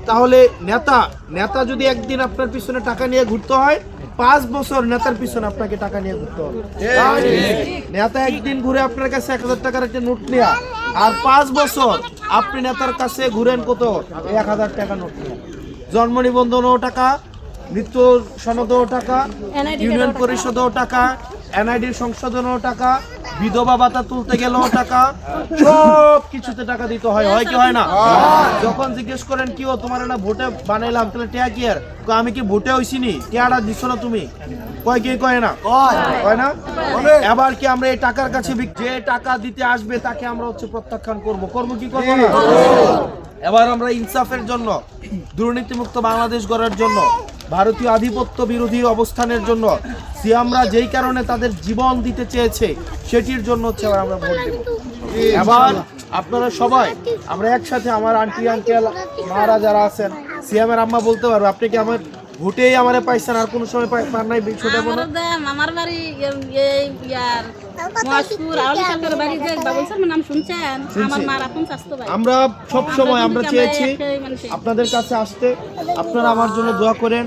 তাহলে নেতা যদি একদিন আপনার পিছনে টাকা নিয়ে ঘুরতে হয়, 5 বছর নেতার পিছনে আপনাকে টাকা নিয়ে ঘুরতে হবে। নেতা একদিন ঘুরে আপনার কাছে 1000 টাকার একটা নোট নেয়া, আর 5 বছর আপনি নেতার কাছে ঘুরেন কত, 1000 টাকা নোট নেয়া। জন্ম নিবন্ধনও টাকা, মৃত্যু সনদও টাকা, ইউনিয়ন পরিষদও টাকা, এনআইডির সংশোধনও টাকা, বিধবা ভাতা তুলতে গেলেও টাকা, সব কিছুতে টাকা দিতে হয়, হয় কি হয় না? যখন জিজ্ঞেস করেন কি ও তোমার না ভোটে বানাইলাম, তাহলে টিয়া কি আর আমি কি ভোটে হইছিনি, টিয়াটা দিচ্ছ না তুমি, কয় কি কয় না, কয় না? এবার কি আমরা এই টাকার কাছে যে টাকা দিতে আসবে তাকে আমরা প্রত্যাখ্যান করবো কি করবো না? এবার আমরা ইনসাফের জন্য, দুর্নীতিমুক্ত বাংলাদেশ গড়ার জন্য, ভারতীয় আধিপত্য বিরোধী অবস্থানের জন্য, সিয়ামরা যেই কারণে তাদের জীবন দিতে চেয়েছে সেটির জন্য আমরা ভোট দেব। এবার আপনারা সবাই আমরা একসাথে, আমার আন্টি আঙ্কেল মারা যারা আছেন, সিয়ামের আম্মা বলতে পারবো, আপনি কি আমার ভোটেই আমারে পাইছেন, আর কোনো সময় পান নাই? আমার বাড়ি আমরা সব সময় আমরা চেয়েছি আপনাদের কাছে আসতে, আপনারা আমার জন্য দোয়া করেন।